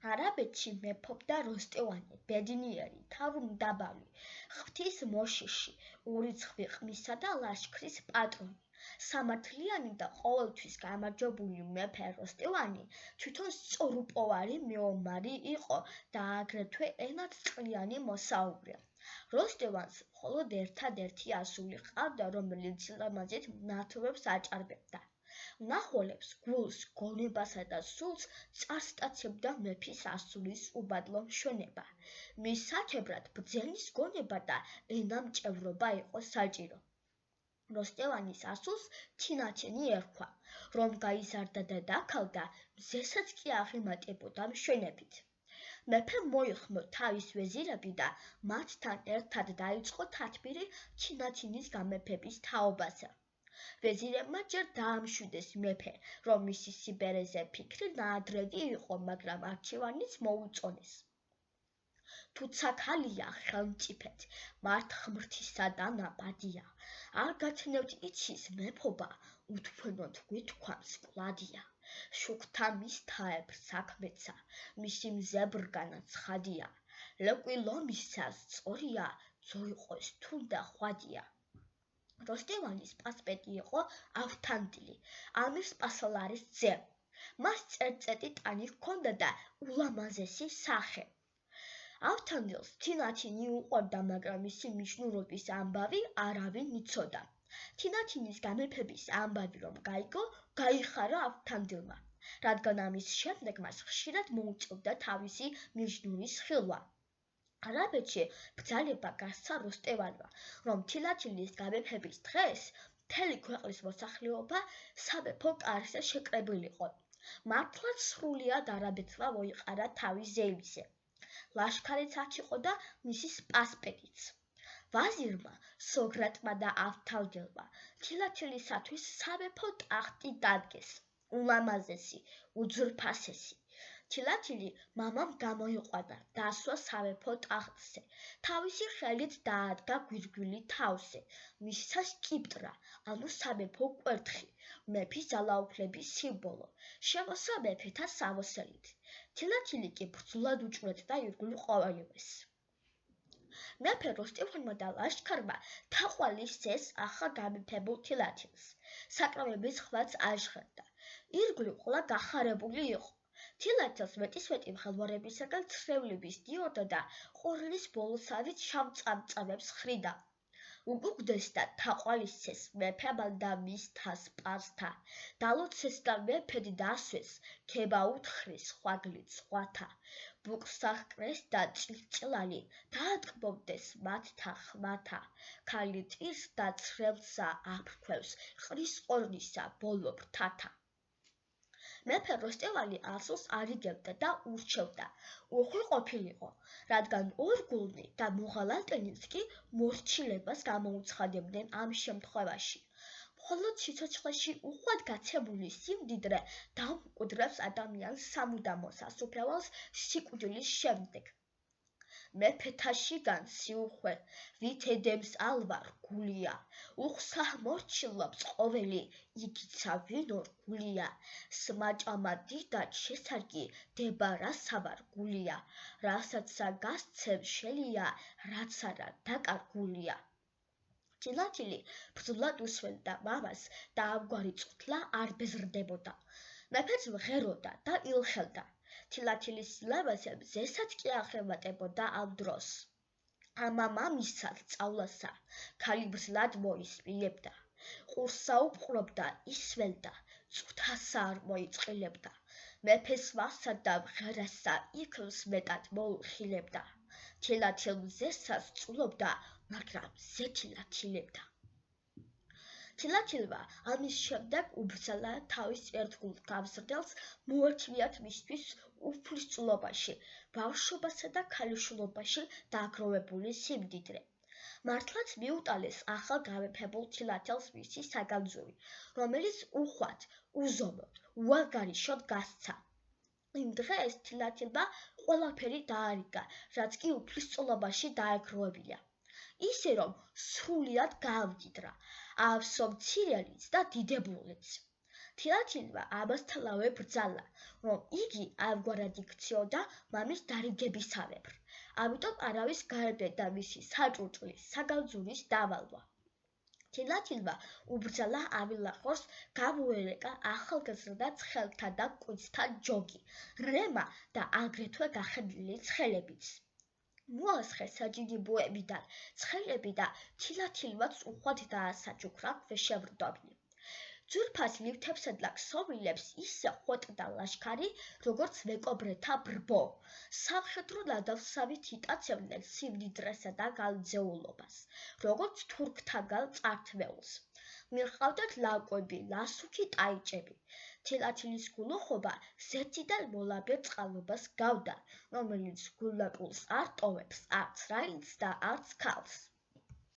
არაბეთში მეფობდა როსტევანი, ბედნიერი, თავმდაბალი, ღვთის მოშიში, ურიცხვი ყმისა და ლაშქრის პატრონი. სამართლიანი და ყოველთვის გამარჯვებული მეფე როსტევანი თვითონ სწორუპოვარი მეომარი იყო და აგრეთვე ენათწყლიანი მოსაუბრე. როსტევანს მხოლოდ ერთადერთი ასული ჰყავდა, რომელიც სილამაზით მნათობებს აჭარბებდა. მნახველებს გულს, გონებასა და სულს წარსტაცებდა მეფის ასულის უბადლო მშვენება. მის საჩებრად ბრძენის გონება და ენამჭევრობა იყო საჭირო. როსტევანის ასულს თინათინი ერქვა, რომ გაიზარდა და დაქალდა, მზესაც კი აღემატებოდა მშვენებით. მეფემ მოიხმო თავის ვეზირები და მათთან ერთად დაიწყო თათბირი თინათინის გამეფების თაობაზე. ვეზირებმა ჯერ დაამშვიდეს მეფე, რომ მისი სიბერეზე ფიქრი ნაადრევი იყო, მაგრამ არჩევანიც მოუწონეს. თუცა ქალია ხელმწიფეთ, მართ ღმრთისა და ნაბადია, არ გათნევთ იცის მეფობა, უთქვენოთ გვითქვამს კლადია. შუქთა მისთაებ საქმეცა, მისი მზებრგანა ცხადია, ლეკვი ლომისას სწორია, ძოიყოს თუნდა ხვადია. როსტევანის პასპეტი იყო ავთანდილი, ამირ სპასალარის ძე. მას წერწეტი ტანი ჰქონდა და ულამაზესი სახე. ავთანდილს თინათინი უყვარდა, მაგრამ მისი მნიშვნელობის ამბავი არავინ იცოდა. თინათინის გამეფების ამბავი რომ გაიგო, გაიხარა ავთანდილმა, რადგან ამის შემდეგ მას ხშირად მოუწევდა თავისი მიჯნურის ხილვა. არაბეთში ბრძანება გასცა როსტევანმა, რომ თინათინის გამეფების დღეს მთელი ქვეყნის მოსახლეობა სამეფო კარზე შეკრებილიყო. მართლაც სრულიად არაბეთმა მოიყარა თავის ზეიმზე. ლაშქარიც აქ იყო და მისი პასპეტიც. ვაზირმა, სოგრატმა და ავთანდილმა თინათინისათვის სამეფო ტახტი დადგეს, ულამაზესი, უძვირფასესი. თინათინი მამამ გამოიყვანა, დასვა სამეფო ტახტზე, თავისი ხელით დაადგა გვირგვინი თავზე, მისცა სკიპტრა, ანუ სამეფო კვერთხი, მეფის ძალაუფლების სიმბოლო, შემოსა მეფეთა სამოსელით. თინათინი კი ბრძოლად უჭვრეტდა ირგვლივ ყოველივეს. მეფე როსტევანმა და ლაშქარმა თაყვანი სცეს ახლა გამეფებულ თინათინს. საკრავების ხვაც აჟღერდა. ირგვლივ ყველა გახარებული იყო. თინათინს მეტისმეტი მღელვარებისაგან ცრევლების დიოდა და ყორლის ბოლოსავით შავ-წამწამებს ხრიდა. უგუგდეს და თაყვანი სცეს მეფემან და მისთა სპარსთა. დალოცეს და მეფედ დასვეს, ქება უთხრეს ხვაგლით სხვათა. ბუყსა ჰკრეს და წილწილანი, დაატკბობდეს მათთა ხმათა. ქალი ტირს და ცრემლსა აფრქვევს, ყრის ყორნისა ბოლო ფრთათა. მეფე როსტევანი ასულს არიგებდა და ურჩევდა, უხვი ყოფილიყო, რადგან ორგულნი და მოღალატენიც კი მორჩილებას გამოუცხადებდნენ ამ შემთხვევაში. მხოლოდ სიცოცხლეში უხვად გაცემული სიმდიდრე დამკვიდრებს ადამიანს სამუდამო სასუფეველს სიკვდილის შემდეგ. მეფეთა შიგან სიუხვე, ვით ედემს ალვა რგულია, უხსა მორჩილობს ყოველი, იგიცა ვინო რგულია, სმაჭამა დიდად შესარგი, დება რასავა რგულია, რასაცა გასცემ შელია, რაც არა დაკარგულია. თინათინი ბრძოლად უსვენდა მამას და ამგვარი წუთლა არ ბეზრდებოდა. მეფეც მღეროდა და ილხელდა. თინათინის სილამაზე მზესაც კი აღემატებოდა ამ დროს. ამა მამისა სწავლასა, ქალი ბრძნად მოისმინებდა. ყურსა უპყრობდა, ისველდა, წუთასა არ მოიწყილებდა. მეფეს მასა და მღერასა იქმს მეტად მოუხილებდა. თინათილ მზესა სწულობდა, მაგრამ მზე თინათილებდა. თინათილმა ამის შემდეგ უბრძალა თავის ერთგულ გამზრდელს მოერთმიათ მისთვის უფლისწულობაში, ბავშვობასა და ქალიშვილობაში დაგროვებული სიმდიდრე. მართლაც მიუტანეს ახალ გამეფებულ თინათელს მისი საგანძური, რომელიც უხვად, უზომოდ, უანგარიშოდ გასცა. იმ დღეს თინათილმა ყველაფერი დაარიგა, რაც კი უფლისწულობაში დაეგროვებია. ისე რომ სრულიად გაამდიდრა, ავსო მცირელიც და დიდებულიც. თილათილმა ამასთანავე ბრძალა, რომ იგი ამგვარად იქციოდა მამის დარიგებისამებრ, ამიტომ არავის გარდა მისი საჭურჭლის საგანძურის დავალვა. თილათილმა უბრძალა ამილახორს გამოერეკა ახალგაზრდა ცხელთა და კვიცთა ჯოგი, რემა და აგრეთვე გახედლილი ცხელებიც. მოასხეს საჯიდიბოებიდან ცხელები და თილათილმაც უხვად დაასაჩუქრა ქვეშევრდომი. ძვირფას ლიფთებსა და ქსოვილებს ისე ხვეტდა ლაშქარი, როგორც მეკობრეთა ბრბო. სამხედრო ნადავლსავით იტაცებდნენ სიმდიდრესა და განძეულობას, როგორც თურქთაგან წართმეულს. მირყავდათ ლაკვები, ლასუქი ტაიჭები. თილათილის გულოხობა ზეთიდან მოლაბე წყალობას გავდა, რომელიც გულნატულს არ ტოვებს არც რაინდს და არც ქალს.